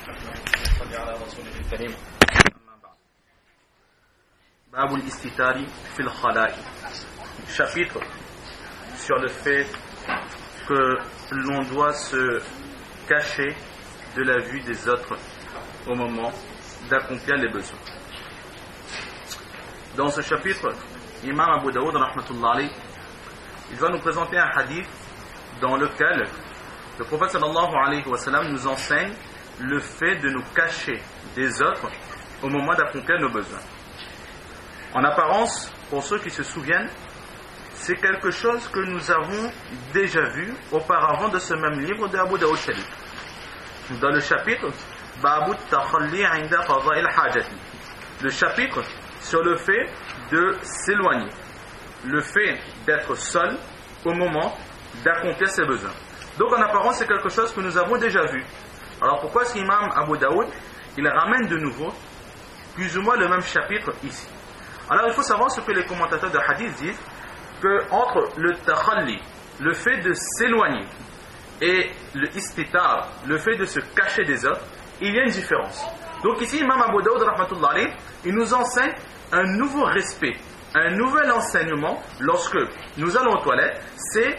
صل على رسوله الكريم. باب الاستتار في الخلاء. Chapitre sur le fait que l'on doit se cacher de la vue des autres au moment d'accomplir les besoins. Dans ce chapitre, Imam Abu Daoud rahmatullah alayh, il va nous présenter un hadith dans lequel le prophète sallallahu alayhi wa sallam nous enseigne le fait de nous cacher des autres au moment d'accomplir nos besoins. En apparence, pour ceux qui se souviennent, c'est quelque chose que nous avons déjà vu auparavant de ce même livre de Abu Daoud Sharif. Dans le chapitre Babu Takhalli Inda Qada'il Hajati, le chapitre sur le fait de s'éloigner, le fait d'être seul au moment d'accomplir ses besoins. Donc en apparence, c'est quelque chose que nous avons déjà vu. Alors pourquoi est-ce qu'Imam Abu Daoud il ramène de nouveau plus ou moins le même chapitre ici? Alors il faut savoir ce que les commentateurs de hadith disent, que entre le takhalli, le fait de s'éloigner, et le istitar, le fait de se cacher des autres, il y a une différence. Donc ici, Imam Abu Daoud rahmatullah alayh, il nous enseigne un nouveau respect, un nouvel enseignement lorsque nous allons aux toilettes, c'est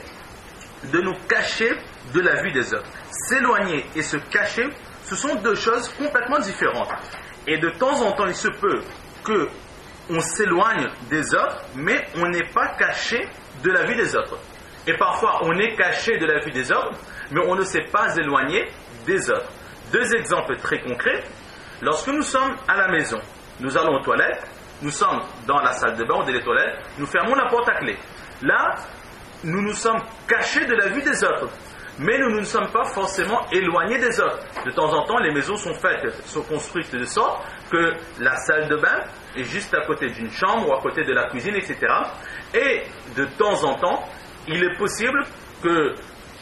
de nous cacher de la vue des autres. S'éloigner et se cacher, ce sont deux choses complètement différentes. Et de temps en temps, il se peut que on s'éloigne des autres, mais on n'est pas caché de la vue des autres. Et parfois, on est caché de la vue des autres, mais on ne s'est pas éloigné des autres. Deux exemples très concrets. Lorsque nous sommes à la maison, nous allons aux toilettes, nous sommes dans la salle de bain ou dans les toilettes, nous fermons la porte à clé. Là, nous nous sommes cachés de la vue des autres, mais nous ne nous sommes pas forcément éloignés des autres. De temps en temps, les maisons sont construites de sorte que la salle de bain est juste à côté d'une chambre ou à côté de la cuisine, etc. Et de temps en temps, il est possible que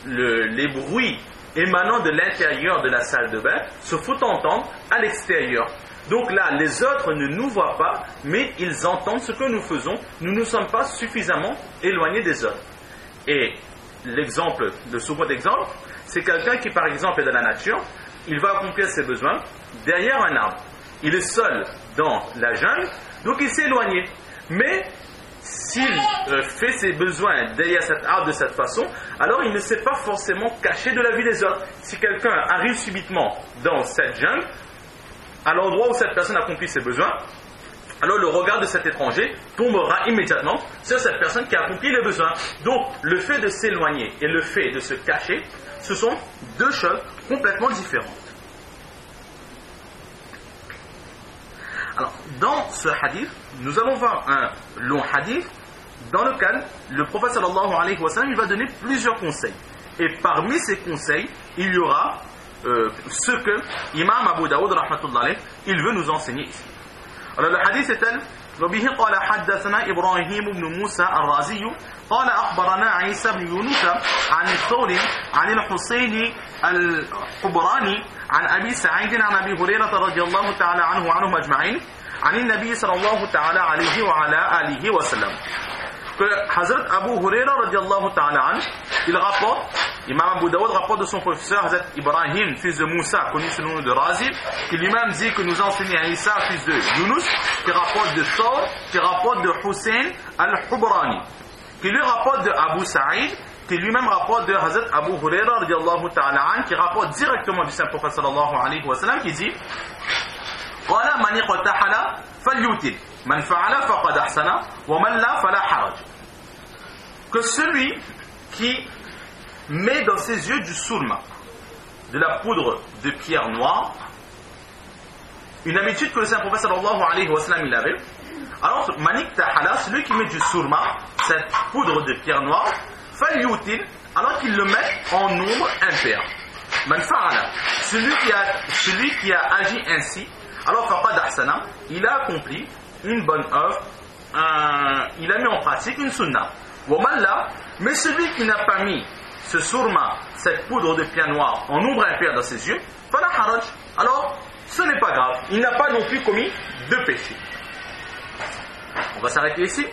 les bruits émanant de l'intérieur de la salle de bain se font entendre à l'extérieur. Donc là, les autres ne nous voient pas, mais ils entendent ce que nous faisons. Nous ne sommes pas suffisamment éloignés des autres. Et l'exemple, le second exemple, c'est quelqu'un qui par exemple est dans la nature, il va accomplir ses besoins derrière un arbre. Il est seul dans la jungle, donc il s'est éloigné. Mais s'il fait ses besoins derrière cet arbre de cette façon, alors il ne s'est pas forcément caché de la vue des autres. Si quelqu'un arrive subitement dans cette jungle, à l'endroit où cette personne accomplit ses besoins, alors le regard de cet étranger tombera immédiatement sur cette personne qui a accompli les besoins. Donc le fait de s'éloigner et le fait de se cacher, ce sont deux choses complètement différentes. Alors dans ce hadith, nous allons voir un long hadith dans lequel le prophète sallallahu alayhi wa sallam il va donner plusieurs conseils. Et parmi ces conseils, il y aura ce que Imam Abu Daoud rahmatullah alayh, il veut nous enseigner ici. Alors le hadith est tel: وبه قال حدثنا إبراهيم بن موسى الرازي قال أخبرنا عيسى بن يونس عن الثوري عن الحسين الحبراني عن أبي سعيد عن أبي هريرة رضي الله تعالى عنه وعنهم أجمعين عن النبي صلى الله تعالى عليه وعلى آله وسلم. Que Hazrat Abu Huraira radiallahu ta'ala an, il rapporte, Imam Abu Daoud rapporte de son professeur Hazrat Ibrahim, fils de Moussa, connu sous le nom de Razi, qui lui-même dit que nous enseignait à Isa, fils de Yunus, qui rapporte de Thawr, qui rapporte de Hussein al-Hubrani, qui lui rapporte de Abu Sa'id, qui lui-même rapporte de Hazrat Abu Huraira radiallahu ta'ala an, qui rapporte directement du Saint-Prophète sallallahu alayhi wa sallam, qui dit قال من اقتحل فليوتر من فعل فقد أحسن ومن لا فلا حرج. Que celui qui met dans ses yeux du soulma, de la poudre de pierre noire, une habitude que le Saint-Prophète sallallahu alayhi wa sallam il avait. Alors manik tahala, celui qui met du soulma, cette poudre de pierre noire, falyutil, alors qu'il le met en nombre impair. Man fa'ala, celui qui a agi ainsi, alors faqad ahsana, il a accompli une bonne œuvre, il a mis en pratique une sunna. Waman la, mais celui qui n'a pas mis ce surma, cette poudre de pierre noire en nombre impair dans ses yeux, fala haraj, alors ce n'est pas grave, il n'a pas non plus commis de péché. On va s'arrêter ici.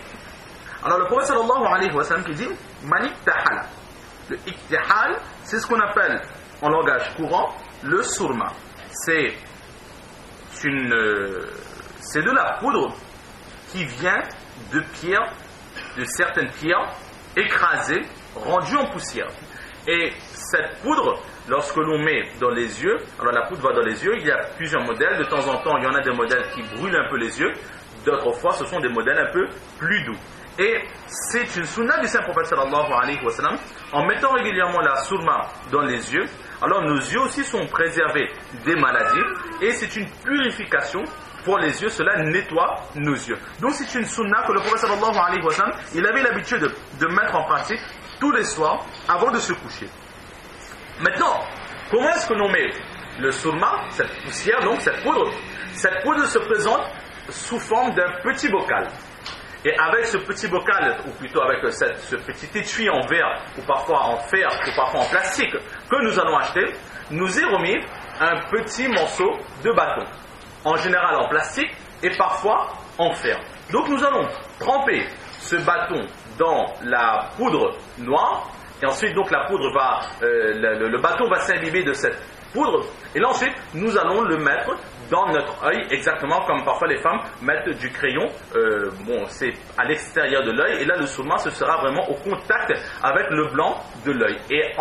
Alors le prophète sallallahu alayhi wa sallam qui dit manik tahala. Le iktihal, c'est ce qu'on appelle en langage courant le surma. c'est de la poudre qui vient de pierres, de certaines pierres écrasées, rendues en poussière. Et cette poudre, lorsque l'on met dans les yeux, alors la poudre va dans les yeux, il y a plusieurs modèles, de temps en temps il y en a des modèles qui brûlent un peu les yeux, d'autres fois ce sont des modèles un peu plus doux. Et c'est une sunna du Saint-Prophète sallallahu alayhi wa sallam, en mettant régulièrement la surma dans les yeux, alors nos yeux aussi sont préservés des maladies, et c'est une purification pour les yeux, cela nettoie nos yeux. Donc c'est une sunna que le Prophète sallallahu alayhi wa sallam, il avait l'habitude de mettre en pratique tous les soirs avant de se coucher. Maintenant, comment est-ce que l'on met le surma, cette poussière, donc cette poudre se présente sous forme d'un petit bocal. Et avec ce petit bocal, ou plutôt avec ce petit étui en verre, ou parfois en fer, ou parfois en plastique, que nous allons acheter, nous y remis un petit morceau de bâton. En général en plastique et parfois en fer. Donc nous allons tremper ce bâton dans la poudre noire, et ensuite donc la poudre va, le bâton va s'imbiber de cette poudre, et là ensuite nous allons le mettre dans notre œil, exactement comme parfois les femmes mettent du crayon, c'est à l'extérieur de l'œil, et là le surma ce sera vraiment au contact avec le blanc de l'œil. Et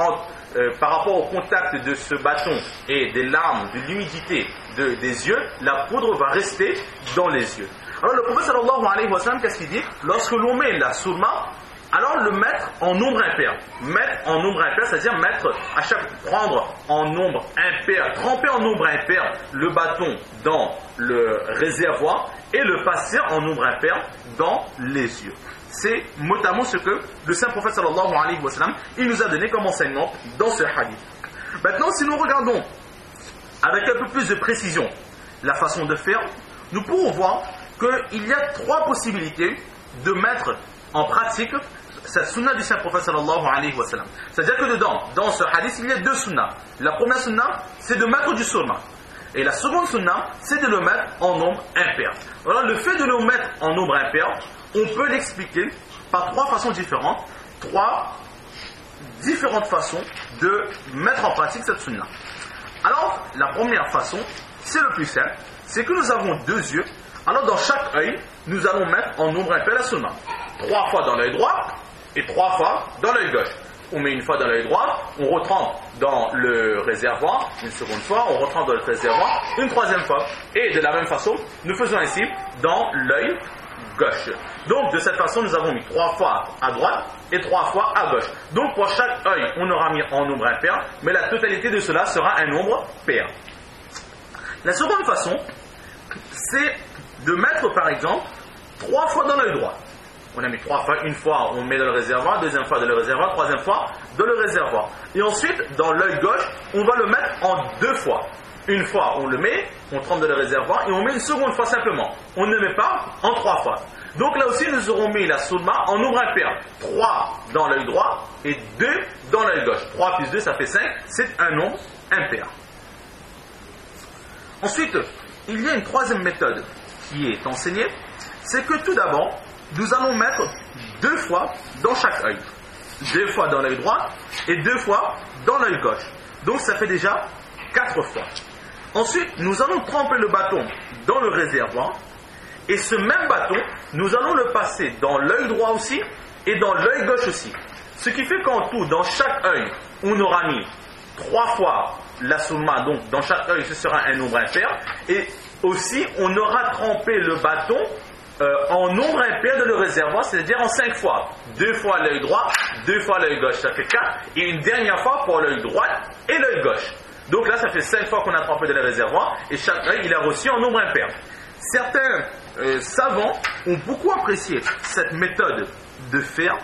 par rapport au contact de ce bâton et des larmes, de l'humidité des yeux, la poudre va rester dans les yeux. Alors le prophète sallallahu alayhi wa sallam, qu'est-ce qu'il dit? Lorsque l'on met la surma, alors le mettre en nombre impair. Mettre en nombre impair, c'est-à-dire prendre en nombre impair, tremper en nombre impair le bâton dans le réservoir et le passer en nombre impair dans les yeux. C'est mot à mot ce que le saint prophète sallallahu alayhi wa sallam, il nous a donné comme enseignement dans ce hadith. Maintenant, si nous regardons avec un peu plus de précision la façon de faire, nous pourrons voir qu'il y a trois possibilités de mettre en pratique cette sunna du saint prophète sallallahu alayhi wa sallam. C'est-à-dire que dans ce hadith, il y a deux sunnas. La première sunna, c'est de mettre du surma. Et la seconde sunna, c'est de le mettre en nombre impair. Alors le fait de le mettre en nombre impair, on peut l'expliquer par trois façons différentes, trois différentes façons de mettre en pratique cette sunna. Alors, la première façon, c'est le plus simple, c'est que nous avons deux yeux. Alors dans chaque œil, nous allons mettre en nombre impair la sunna. 3 fois dans l'œil droit et 3 fois dans l'œil gauche. On met une fois dans l'œil droit, on retrempe dans le réservoir, une seconde fois, on retrempe dans le réservoir, une troisième fois. Et de la même façon, nous faisons ainsi dans l'œil gauche. Donc de cette façon, nous avons mis 3 fois à droite et 3 fois à gauche. Donc pour chaque œil, on aura mis en nombre impair, mais la totalité de cela sera un nombre pair. La seconde façon, c'est de mettre par exemple 3 fois dans l'œil droit. On a mis 3 fois, une fois on met dans le réservoir, deuxième fois dans le réservoir, troisième fois dans le réservoir. Et ensuite, dans l'œil gauche, on va le mettre en 2 fois. Une fois on le met, on trempe dans le réservoir et on met une seconde fois simplement. On ne met pas en 3 fois. Donc là aussi nous aurons mis la surma en nombre impair. 3 dans l'œil droit et 2 dans l'œil gauche. 3 plus 2 ça fait 5, c'est un nombre impair. Ensuite, il y a une troisième méthode qui est enseignée, c'est que tout d'abord, nous allons mettre 2 fois dans chaque œil. 2 fois dans l'œil droit et 2 fois dans l'œil gauche. Donc ça fait déjà 4 fois. Ensuite, nous allons tremper le bâton dans le réservoir et ce même bâton, nous allons le passer dans l'œil droit aussi et dans l'œil gauche aussi. Ce qui fait qu'en tout, dans chaque œil, on aura mis 3 fois la surma, donc dans chaque œil, ce sera un nombre impair. Et aussi, on aura trempé le bâton en nombre impair de le réservoir, c'est-à-dire en 5 fois. 2 fois l'œil droit, 2 fois l'œil gauche, ça fait 4. Et une dernière fois pour l'œil droit et l'œil gauche. Donc là, ça fait 5 fois qu'on a trempé dans le réservoir et chaque œil, il est reçu en nombre impair. Certains savants ont beaucoup apprécié cette méthode de faire,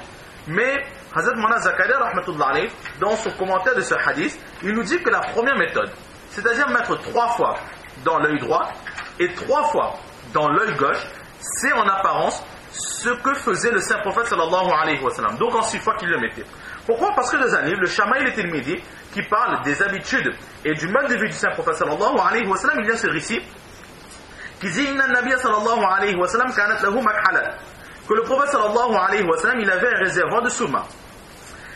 mais Hazrat Maulana Zakaria, rahmatullah alayh, dans son commentaire de ce hadith, il nous dit que la première méthode, c'est-à-dire mettre 3 fois dans l'œil droit et 3 fois dans l'œil gauche, c'est en apparence ce que faisait le saint prophète sallallahu alayhi wa sallam. Donc en 6 fois qu'il le mettait. Pourquoi? Parce que dans un livre, le Shama'il al-Tirmidhi, qui parle des habitudes et du mode de vie du saint prophète sallallahu alayhi wa sallam, il y a ce récit qui dit Inna Nabiya sallallahu alayhi wa sallam kanat lahu makhalat, que le prophète sallallahu alayhi wa sallam, il avait un réservoir de surma.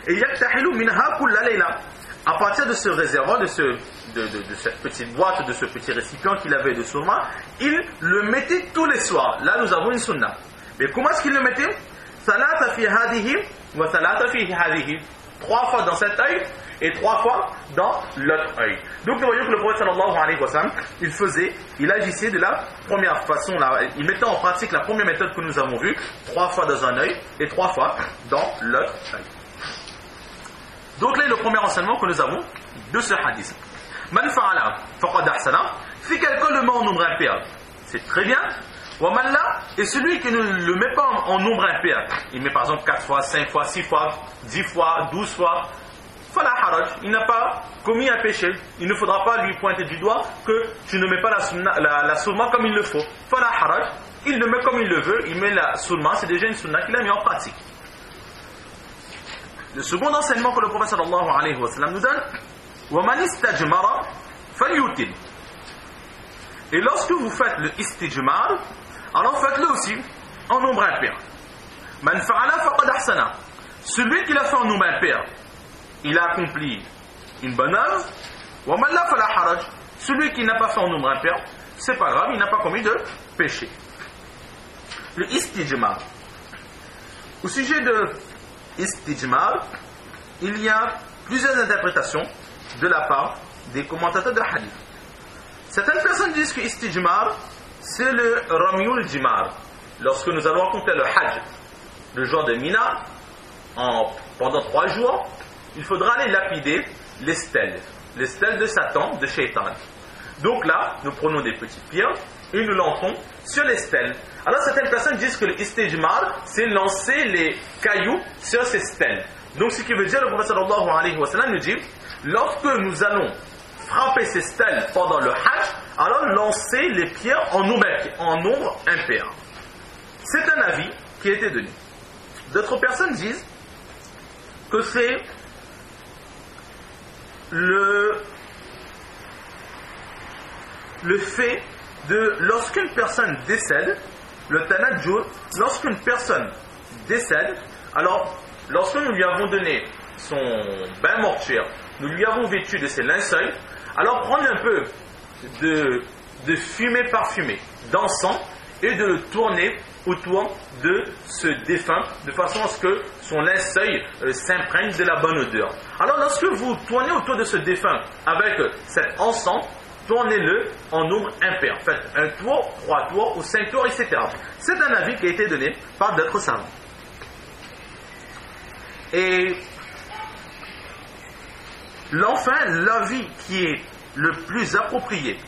Et yaktahilu minha kulla layla, à partir de ce réservoir, de ce cette petite boîte, de ce petit récipient qu'il avait de sourma, il le mettait tous les soirs. Là, nous avons une sunna. Mais comment est-ce qu'il le mettait? Thalatha fi hadihi wa thalatha fi hadihi. 3 fois dans cet œil et 3 fois dans l'autre œil. Donc nous voyons que le prophète sallallahu alayhi wa sallam, il agissait de la première façon, là, il mettait en pratique la première méthode que nous avons vue, 3 fois dans un œil et 3 fois dans l'autre œil. Donc là est le premier enseignement que nous avons de ce hadith. Man fa'ala faqad ahsana, si quelqu'un le met en nombre impair, c'est très bien. Wa man la, et celui qui ne le met pas en nombre impair, il met par exemple 4 fois, 5 fois, 6 fois, 10 fois, 12 fois, fala haraj, il n'a pas commis un péché. Il ne faudra pas lui pointer du doigt que tu ne mets pas la soulma comme il le faut. Fala haraj, il le met comme il le veut, il met la soulma, c'est déjà une sunna qu'il a mis en pratique. Le second enseignement que le prophète sallallahu alayhi wa sallam nous donne, wa man istajmara falyutil. Et lorsque vous faites le istijmar, alors faites-le aussi en nombre impair. Man fa'ala faqad ahsana. Celui qui l'a fait en nombre impair, il a accompli une bonne œuvre. Wa man la fala haraj. Celui qui n'a pas fait en nombre impair, c'est pas grave, il n'a pas commis de péché. Le istijmar. Au sujet de istijmar, il y a plusieurs interprétations de la part des commentateurs de hadith. Certaines personnes disent que istijmar, c'est le ramyul jimar. Lorsque nous allons raconter le hajj, le jour de Mina, pendant 3 jours, il faudra aller lapider les stèles de Satan, de Shaitan. Donc là, nous prenons des petites pierres et nous lançons sur les stèles. Alors certaines personnes disent que le istijmar, c'est lancer les cailloux sur ces stèles. Donc ce qui veut dire, le prophète sallallahu alayhi wa sallam nous dit, lorsque nous allons frapper ces stèles pendant le hajj, alors lancer les pierres en nombre impair. C'est un avis qui a été donné. D'autres personnes disent que c'est le fait de, lorsqu'une personne décède, le tanajjur, lorsqu'une personne décède, alors lorsque nous lui avons donné son bain mortuaire, nous lui avons vêtu de ses linceuls, alors prendre un peu de fumée parfumée, d'encens, et de le tourner autour de ce défunt, de façon à ce que son linceul s'imprègne de la bonne odeur. Alors lorsque vous tournez autour de ce défunt avec cet encens, tournez-le en nombre impair. Faites un tour, 3 tours ou 5 tours, etc. C'est un avis qui a été donné par d'autres savants. Et enfin, l'avis qui est le plus approprié